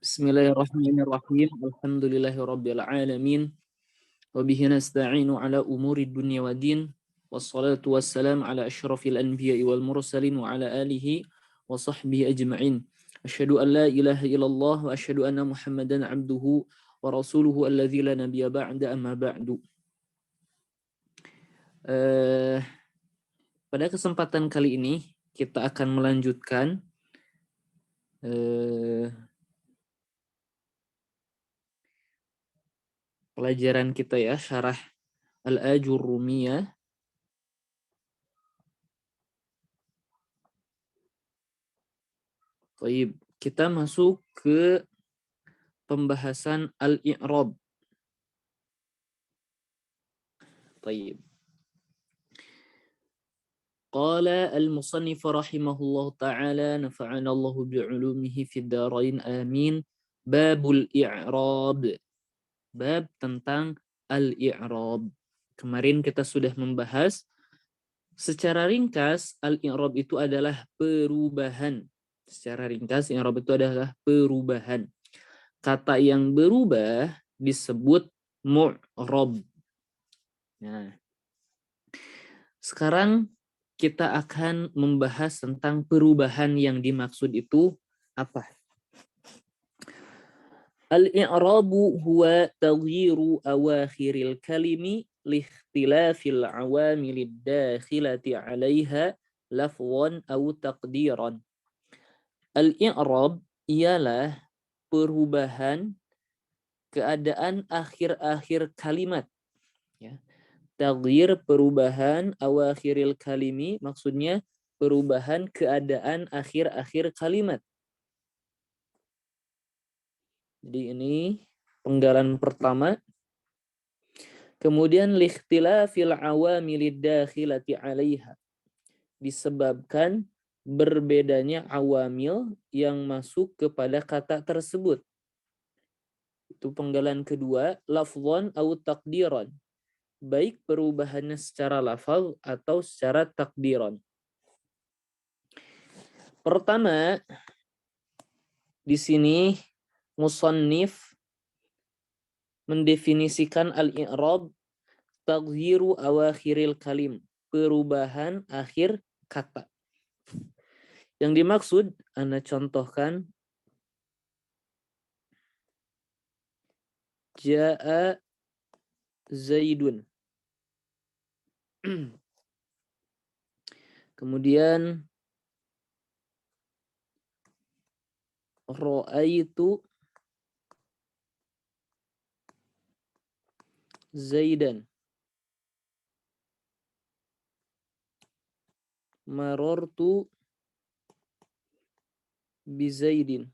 Bismillahirrahmanirrahim. Alhamdulillahirabbil alamin. Wa bihi nasta'inu ala umuri dunya waddin. Wassalatu wassalamu ala asyrafil anbiya'i wal mursalin wa ala alihi wa sahbihi ajma'in. Asyhadu an la ilaha illallah wa asyhadu anna Muhammadan abduhu wa rasuluhu alladzi la nabiyya ba'da amma ba'du. Pada kesempatan kali ini kita akan melanjutkan pelajaran kita ya, syarah Al-Ajurrumiyah. Baik, kita masuk ke pembahasan al-i'rab. Baik. Qala al-musannif rahimahullah ta'ala nafa'ana Allah bi'ulumihi fid dharain amin. Babul i'rab. Bab tentang al-i'rab. Kemarin kita sudah membahas secara ringkas al-i'rab itu adalah perubahan. Secara ringkas i'rab itu adalah perubahan. Kata yang berubah disebut mu'rab. Nah, sekarang kita akan membahas tentang perubahan yang dimaksud itu apa. Al-i'rabu huwa taghyiru awakhiril kalimi liikhtilafil awamilid dakhilati 'alaiha lafdhan aw taqdiran. Al-i'rab ialah perubahan keadaan akhir-akhir kalimat. Ya. Taghyir perubahan awakhiril kalimi maksudnya perubahan keadaan akhir-akhir kalimat. Jadi ini penggalan pertama. Kemudian liikhtilafil awamilid dakhilati 'alaiha. Disebabkan berbedanya awamil yang masuk kepada kata tersebut. Itu penggalan kedua, lafdhan au taqdiran. Baik perubahannya secara lafaz atau secara takdiran. Pertama, di sini musannif mendefinisikan al-i'rab taghyiru awakhiril kalim, perubahan akhir kata. Yang dimaksud, Anda contohkan, Ja'a Zaidun. Kemudian Ra'aitu Zaidan. Marartu bi Zaidin.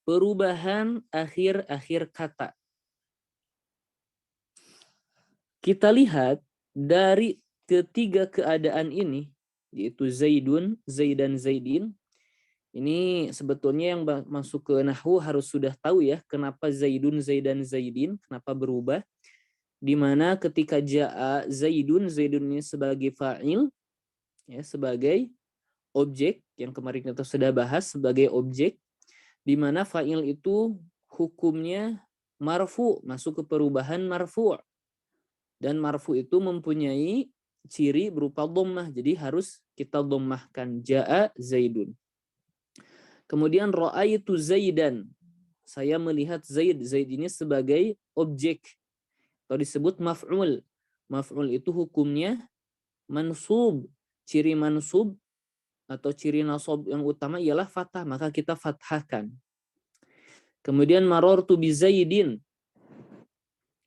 Perubahan akhir-akhir kata. Kita lihat dari ketiga keadaan ini, yaitu Zaidun, Zaidan, Zaidin. Ini sebetulnya yang masuk ke nahwu harus sudah tahu ya, kenapa Zaidun, Zaidan, Zaidin, kenapa berubah. Di mana ketika ja'a Zaidun, Zaidun ini sebagai fa'il, ya, sebagai objek, yang kemarin kita sudah bahas sebagai objek, di mana fa'il itu hukumnya marfu, masuk ke perubahan marfu'. Dan marfu itu mempunyai ciri berupa dhammah, jadi harus kita dhammahkan, ja'a Zaidun. Kemudian ra'aitu Zaidan, saya melihat Zaid. Zaid ini sebagai objek atau disebut maf'ul. Maf'ul itu hukumnya mansub. Ciri mansub atau ciri nasab yang utama ialah fathah, maka kita fathahkan. Kemudian marartu bi Zaidin.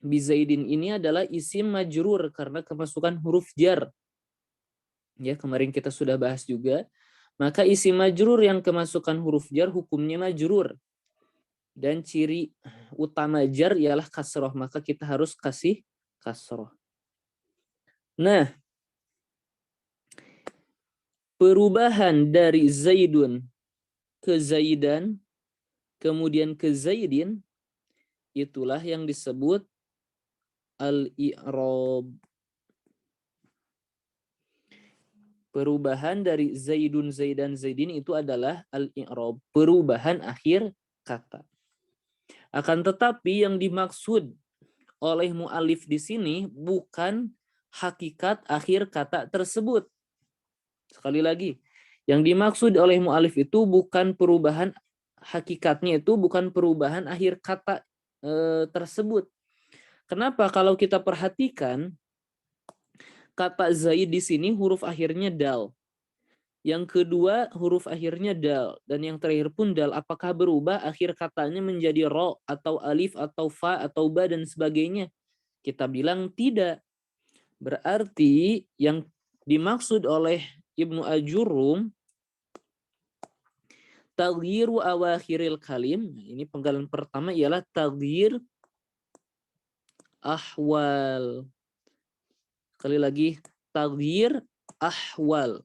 Bi Zaidin ini adalah isim majrur karena kemasukan huruf jar. Ya, kemarin kita sudah bahas juga. Maka isim majrur yang kemasukan huruf jar hukumnya majrur. Dan ciri utama jar ialah kasroh, maka kita harus kasih kasroh. Nah, perubahan dari Zaidun ke Zaidan, kemudian ke Zaidin, itulah yang disebut al-i'rab. Perubahan dari Zaidun, Zaidan, Zaidin itu adalah al-i'rab, perubahan akhir kata. Akan tetapi yang dimaksud oleh mu'alif di sini bukan hakikat akhir kata tersebut. Sekali lagi, yang dimaksud oleh mu'alif itu bukan perubahan hakikatnya, itu bukan perubahan akhir kata tersebut. Kenapa? Kalau kita perhatikan kata Zaid di sini huruf akhirnya dal. Yang kedua huruf akhirnya dal, dan yang terakhir pun dal. Apakah berubah akhir katanya menjadi ro atau alif atau fa atau ba dan sebagainya? Kita bilang tidak. Berarti yang dimaksud oleh Ibnu Ajurum taghyiru awakhiril kalim. Ini penggalan pertama ialah taghyir ahwal. Sekali lagi, taghyir ahwal.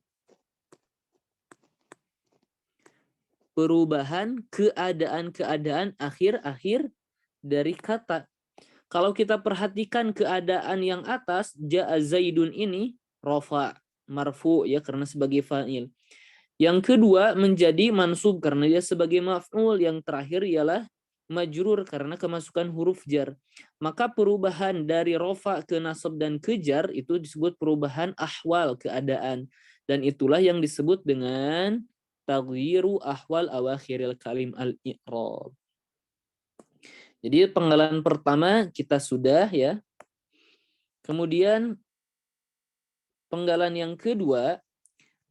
Perubahan keadaan-keadaan akhir-akhir dari kata. Kalau kita perhatikan keadaan yang atas, ja'a Zaidun ini rofa, marfu ya karena sebagai fa'il. Yang kedua menjadi mansub karena dia sebagai maf'ul. Yang terakhir ialah majrur karena kemasukan huruf jar. Maka perubahan dari rofa ke nasab dan ke jar itu disebut perubahan ahwal, keadaan. Dan itulah yang disebut dengan taghyiru ahwal awakhiril kalim al-i'rab. Jadi penggalan pertama kita sudah ya. Kemudian penggalan yang kedua,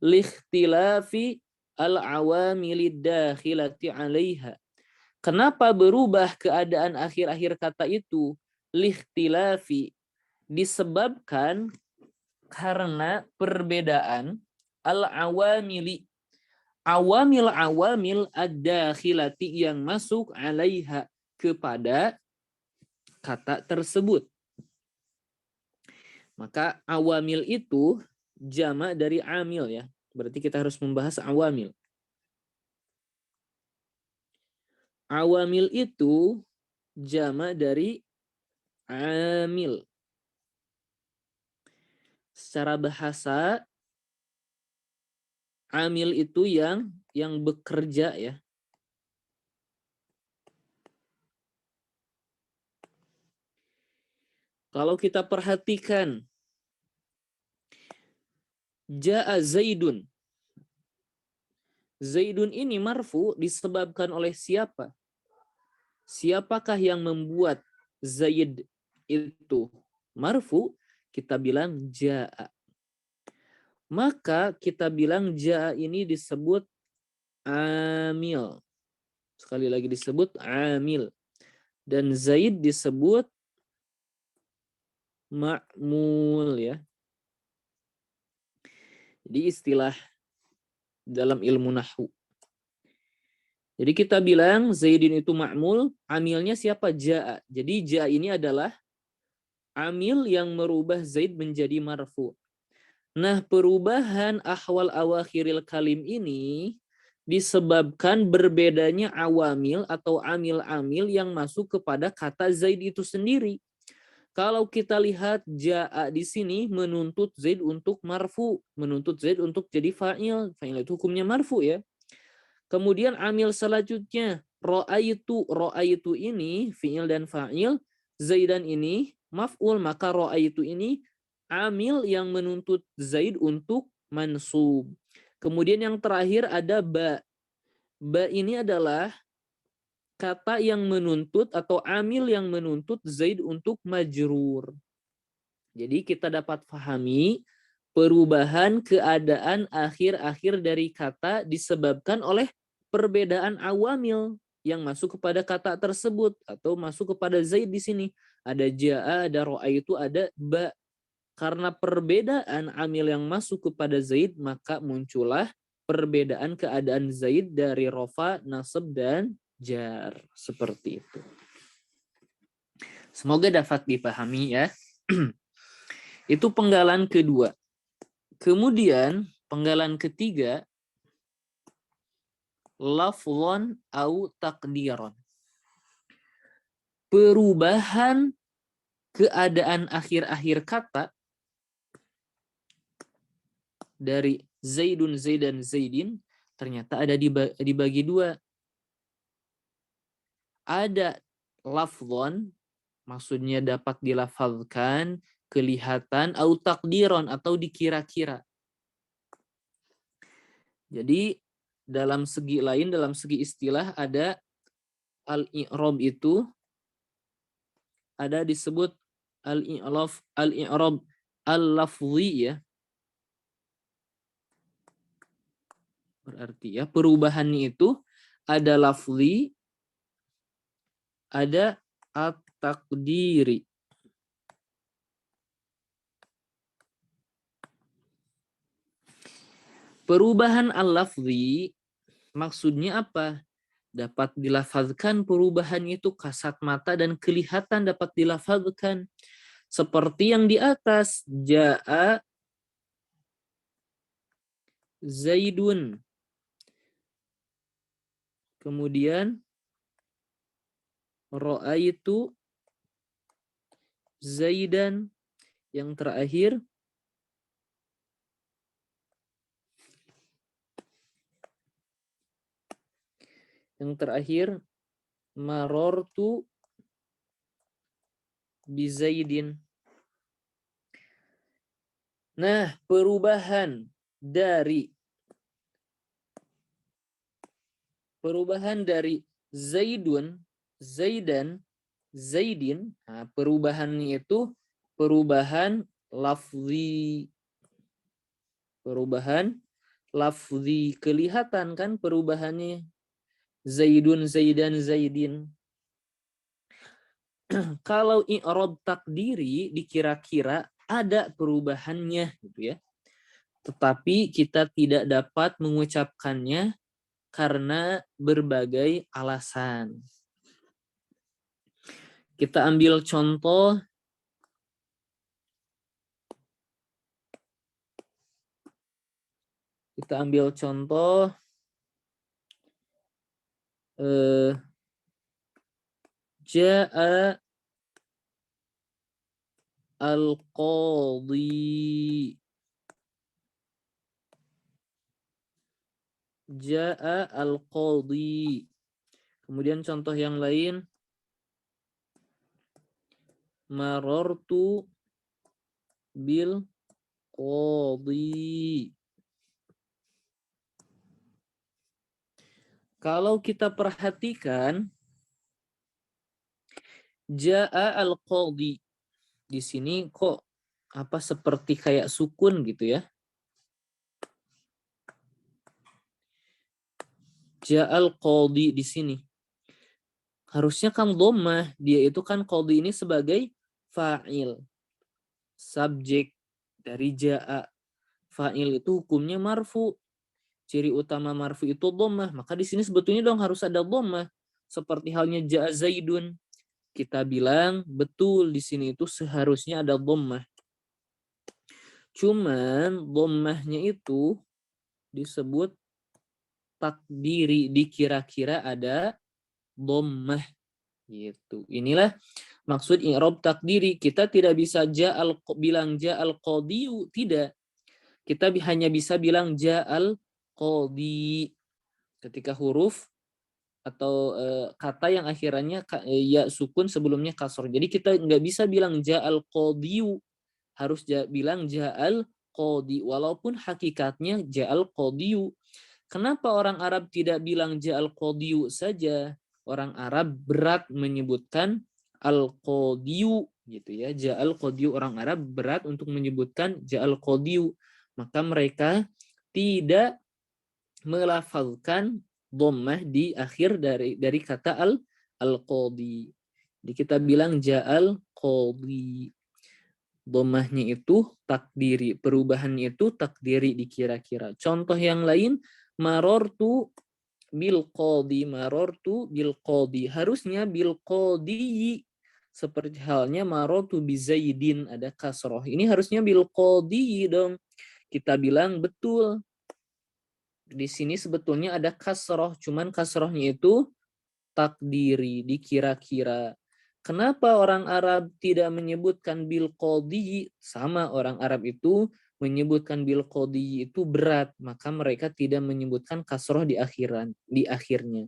likhtilafi al-awamilid dakhilati 'alaiha. Kenapa berubah keadaan akhir-akhir kata itu? Likhtilafi, disebabkan karena perbedaan al-awamili, awamil-awamil ad-dakhilati yang masuk 'alaiha, kepada kata tersebut. Maka awamil itu jamak dari amil ya. Berarti kita harus membahas awamil. Awamil itu jamak dari amil. Secara bahasa, amil itu yang bekerja ya. Kalau kita perhatikan, ja'a Zaidun. Zaidun ini marfu disebabkan oleh siapa? Siapakah yang membuat Zaid itu marfu? Kita bilang ja'a. Maka kita bilang ja'a ini disebut amil. Sekali lagi disebut amil. Dan Zaid disebut ma'mul ya. Jadi istilah dalam ilmu nahwu. Jadi kita bilang Zaidin itu ma'mul, amilnya siapa? Ja'a. Jadi ja'a ini adalah amil yang merubah Zaid menjadi marfu. Nah, perubahan ahwal awakhiril kalim ini disebabkan berbedanya awamil atau amil-amil yang masuk kepada kata Zaid itu sendiri. Kalau kita lihat ja'a di sini menuntut Zaid untuk marfu, menuntut Zaid untuk jadi fa'il. Fa'il itu hukumnya marfu ya. Kemudian amil selanjutnya ra'aitu ini fi'il dan fa'il, Zaidan ini maf'ul, maka ra'aitu ini amil yang menuntut Zaid untuk mansub. Kemudian yang terakhir ada ba. Ba ini adalah kata yang menuntut atau amil yang menuntut Zaid untuk majrur. Jadi kita dapat pahami perubahan keadaan akhir-akhir dari kata disebabkan oleh perbedaan awamil yang masuk kepada kata tersebut atau masuk kepada Zaid di sini. Ada ja'a, ada ra'aitu, ada ba. Karena perbedaan amil yang masuk kepada Zaid, maka muncullah perbedaan keadaan Zaid dari rofa, nasab, dan jar. Seperti itu. Semoga dapat dipahami ya. Itu penggalan kedua. Kemudian penggalan ketiga, lafzon au takdiron. Perubahan keadaan akhir-akhir kata dari Zaidun, Zaidan, Zaidin ternyata ada dibagi dua. Ada lafzon, maksudnya dapat dilafalkan, kelihatan, au takdiron, atau dikira-kira. Jadi dalam segi lain, dalam segi istilah ada al-i'rab itu ada disebut al-i'rab al-lafzi ya. Berarti ya perubahannya itu ada lafzi, ada at-taqdiri. Perubahan al-lafzi maksudnya apa? Dapat dilafazkan perubahan itu kasat mata dan kelihatan dapat dilafazkan. Seperti yang di atas, ja'a Zaidun. Kemudian ra'aitu Zaidan. Yang terakhir marortu bi Zaidin. Nah, perubahan dari Zaidun, Zaidan, Zaidin, nah, perubahannya itu perubahan lafzi. Perubahan lafzi, kelihatan kan perubahannya. Zaidun, Zaidan, Zaidin. Kalau i'rab takdiri dikira-kira ada perubahannya gitu ya. Tetapi kita tidak dapat mengucapkannya karena berbagai alasan. Kita ambil contoh ja'a al-qadhi. Ja'a al-qadhi. Kemudian contoh yang lain, marartu bil qadhi. Kalau kita perhatikan ja'a al-qadhi di sini kok apa seperti kayak sukun gitu ya. Ja'al qadhi di sini. Harusnya kan dhammah, dia itu kan qadhi ini sebagai fa'il. Subjek dari ja'a. Fa'il itu hukumnya marfu. Ciri utama marfu itu dhammah, maka di sini sebetulnya dong harus ada dhammah. Seperti halnya ja'a Zaidun. Kita bilang betul di sini itu seharusnya ada dhammah. Cuman dhammahnya itu disebut takdiri, dikira-kira ada dhammah gitu. Inilah maksud i'rab takdiri. Kita tidak bisa bilang ja'al qadhiyu, tidak. Kita hanya bisa bilang ja'al qadhi ketika huruf atau kata yang akhirannya ya sukun sebelumnya kasroh. Jadi kita nggak bisa bilang ja'al qadhiyu, harus bilang ja'al qadhi walaupun hakikatnya ja'al qadhiyu. Kenapa orang Arab tidak bilang ja'al qadhiyu saja? Orang Arab berat menyebutkan al-qadhiyu gitu ya. Ja'al qadhiyu, orang Arab berat untuk menyebutkan ja'al qadhiyu. Maka mereka tidak melafalkan dhammah di akhir dari kata al-qadhi. Jadi kita bilang ja'al qadhi. Dhammahnya itu takdiri, perubahannya itu takdiri, dikira-kira. Contoh yang lain, marortu bil qadhi, marortu bil qadhi. Harusnya bil qadhi, seperti halnya marortu bi Zaidin, ada kasroh. Ini harusnya bil qadhi dong. Kita bilang betul. Di sini sebetulnya ada kasroh, cuman kasrohnya itu takdiri, dikira-kira. Kenapa orang Arab tidak menyebutkan bil qadhi? Sama, orang Arab itu menyebutkan bil qadi itu berat, maka mereka tidak menyebutkan kasroh di akhirnya.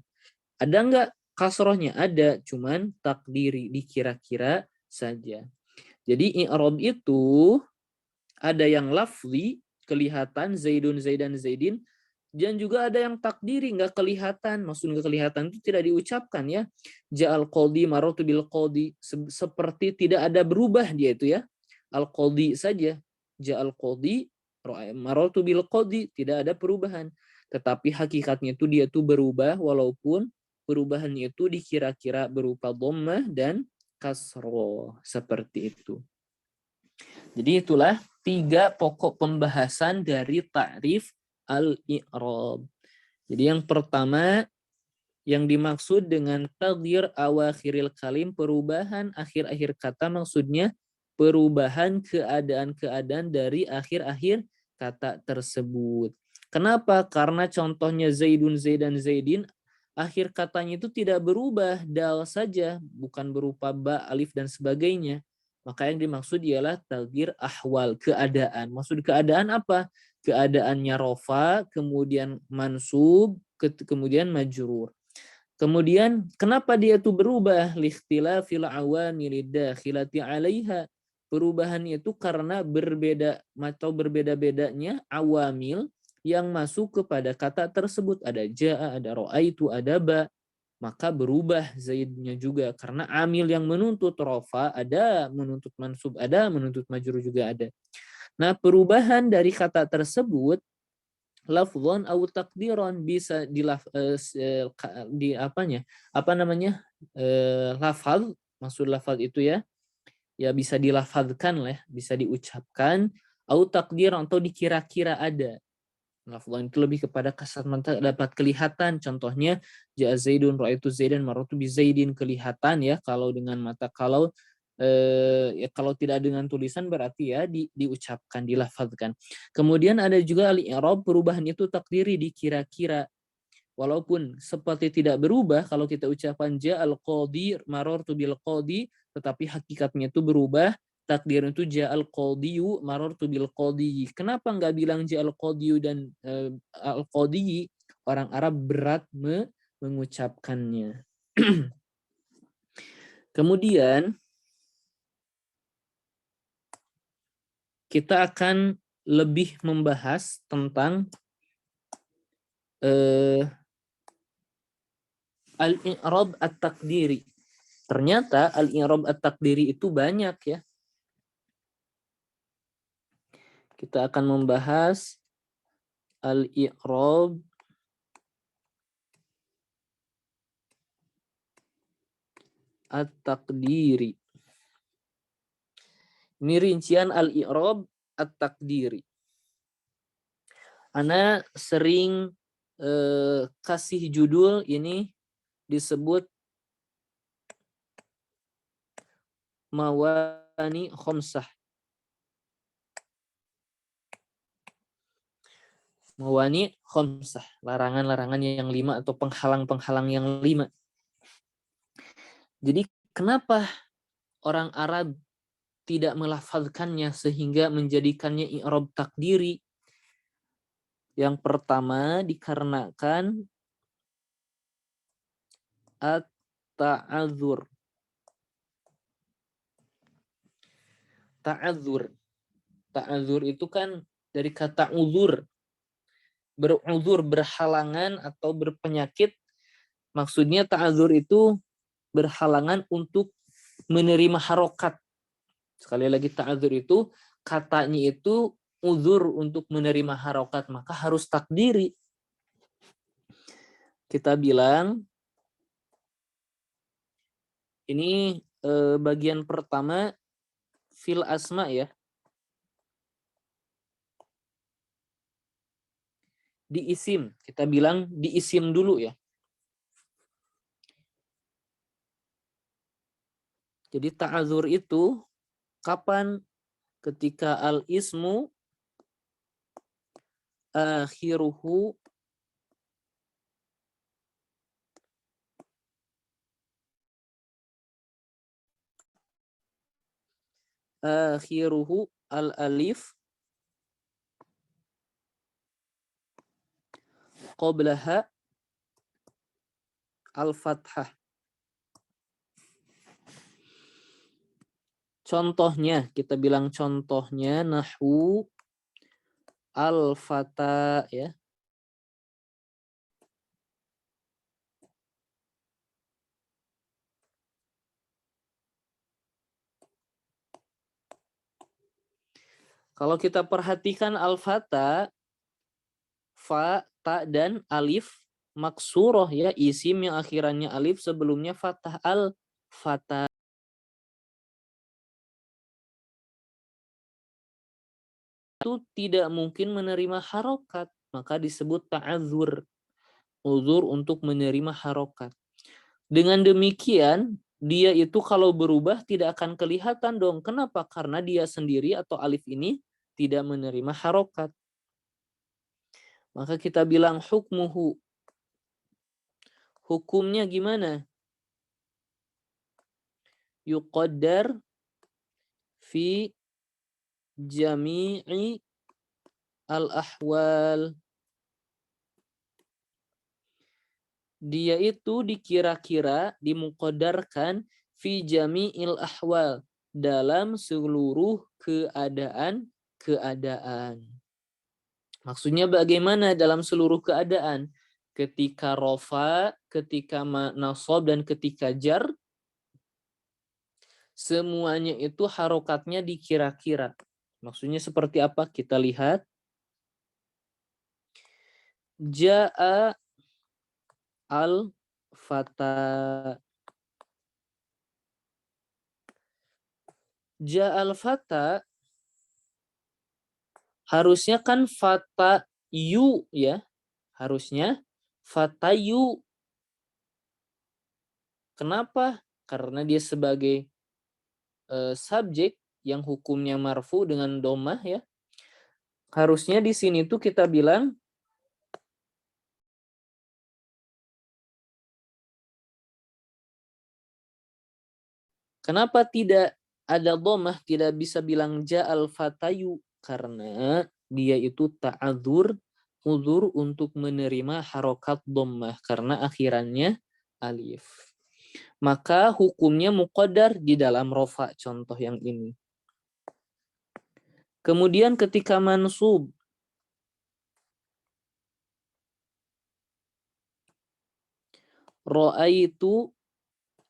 Ada nggak kasrohnya? Ada, cuman takdiri, dikira-kira saja. Jadi i'rab itu ada yang lafzi, kelihatan Zaidun, Zaidan, Zaidin, dan juga ada yang takdiri, nggak kelihatan. Maksud nggak kelihatan itu tidak diucapkan ya. Ja'al qadi maratu bil qadi, seperti tidak ada berubah dia itu ya. Al qadi saja. Ja'al qadi maratu bil qadi, tidak ada perubahan. Tetapi hakikatnya itu dia tuh berubah, walaupun perubahannya itu dikira-kira berupa dhammah dan kasroh, seperti itu. Jadi itulah 3 pokok pembahasan dari ta'rif al-i'rab. Jadi yang pertama, yang dimaksud dengan taghyir awakhiril kalim, perubahan akhir-akhir kata, maksudnya perubahan keadaan-keadaan dari akhir-akhir kata tersebut. Kenapa? Karena contohnya Zaidun, Zaidan, Zaidin, akhir katanya itu tidak berubah, dal saja, bukan berupa ba, alif, dan sebagainya. Maka yang dimaksud ialah taghyir ahwal, keadaan. Maksud keadaan apa? Keadaannya rofa, kemudian mansub, kemudian majrur. Kemudian kenapa dia itu berubah? Likhtilafil awamil dakhilati 'alaiha. Perubahan itu karena berbeda atau berbeda-bedanya awamil yang masuk kepada kata tersebut. Ada jaa, ada ra'aitu, ada ba. Maka berubah zaidnya juga karena amil yang menuntut rofa ada, menuntut mansub ada, menuntut majrur juga ada. Nah, perubahan dari kata tersebut lafzon atau takdiron bisa di apanya? Apa namanya? Lafaz, maksud lafaz itu ya bisa dilafazkan lah, bisa diucapkan, atau takdir atau dikira-kira ada. Lafzon itu lebih kepada kasat mata dapat kelihatan. Contohnya ja'a Zaidun, ra'aitu Zaidan, marartu bi Zaidin, kelihatan ya kalau dengan mata. Kalau ya kalau tidak dengan tulisan berarti ya diucapkan, dilafazkan. Kemudian ada juga al-i'rab, perubahan itu takdiri, dikira-kira. Walaupun seperti tidak berubah kalau kita ucapan ja'al qadi marartu bil qadi, tetapi hakikatnya itu berubah. Takdirnya itu ja'al qadiyu marartu bil qadi. Kenapa nggak bilang ja'al qadiyu dan al qadi? Orang Arab berat mengucapkannya. Kemudian kita akan lebih membahas tentang al-i'rab at-takdiri. Ternyata al-i'rab at-takdiri itu banyak ya. Kita akan membahas al-i'rab at-takdiri. Ini rincian al-i'rab at-takdiri. Ana sering kasih judul ini disebut mawani khomsah. Mawani khomsah, larangan-larangan yang 5 atau penghalang-penghalang yang 5. Jadi kenapa orang Arab tidak melafalkannya sehingga menjadikannya i'rab takdiri? Yang pertama dikarenakan at-ta'adzur. Ta'adzur. Ta'adzur itu kan dari kata uzur. Beruzur, berhalangan atau berpenyakit. Maksudnya ta'adzur itu berhalangan untuk menerima harokat. Sekali lagi ta'adzur itu katanya itu uzur untuk menerima harokat, maka harus takdiri. Kita bilang ini bagian pertama fil asma ya. Di isim, kita bilang di isim dulu ya. Jadi ta'adzur itu kapan? Ketika al-ismu akhiruhu al-alif qablaha al-fathah. Contohnya, kita bilang contohnya nahwu al-fata ya. Kalau kita perhatikan al-fata, fa, ta, dan alif maksuroh ya, isim yang akhirannya alif sebelumnya fathah al-fata. Itu tidak mungkin menerima harokat, maka disebut ta'adzur, uzur untuk menerima harokat. Dengan demikian, dia itu kalau berubah tidak akan kelihatan dong. Kenapa? Karena dia sendiri atau alif ini tidak menerima harokat. Maka kita bilang hukmuhu. Hukumnya gimana? Yuqaddar fi jami'i al-ahwal. Dia itu dikira-kira, dimuqaddarkan fi jami'il ahwal, dalam seluruh keadaan. Maksudnya bagaimana dalam seluruh keadaan? Ketika rofa, ketika nasab, dan ketika jar, semuanya itu harokatnya dikira-kira. Maksudnya seperti apa? Kita lihat. Ja'a al-fata. Ja'a al-fata harusnya kan fata yu ya. Harusnya fata yu. Kenapa? Karena dia sebagai subjek yang hukumnya marfu dengan domah ya. Harusnya di sini tuh kita bilang kenapa tidak ada domah, tidak bisa bilang ja'al fatayu, karena dia itu ta'adzur, uzur untuk menerima harokat domah karena akhirannya alif. Maka hukumnya muqaddar di dalam rofa, contoh yang ini. Kemudian ketika mansub, ra'aitu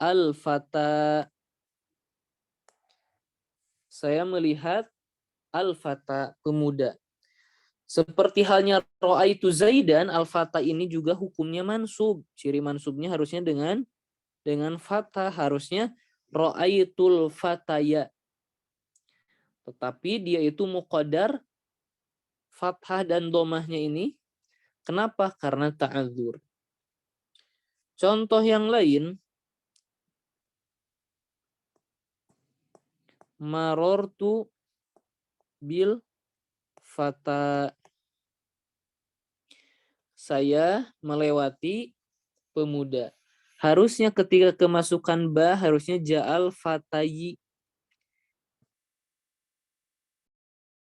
al-fata. Saya melihat al-fata, pemuda. Seperti halnya ra'aitu Zaidan, al-fata ini juga hukumnya mansub. Ciri mansubnya harusnya dengan fathah, harusnya ra'aitul fataya. Tetapi dia itu muqaddar fathah dan domahnya ini. Kenapa? Karena ta'adzur. Contoh yang lain, marortu bil fata. Saya melewati pemuda. Harusnya ketika kemasukan ba harusnya ja'al fatayi.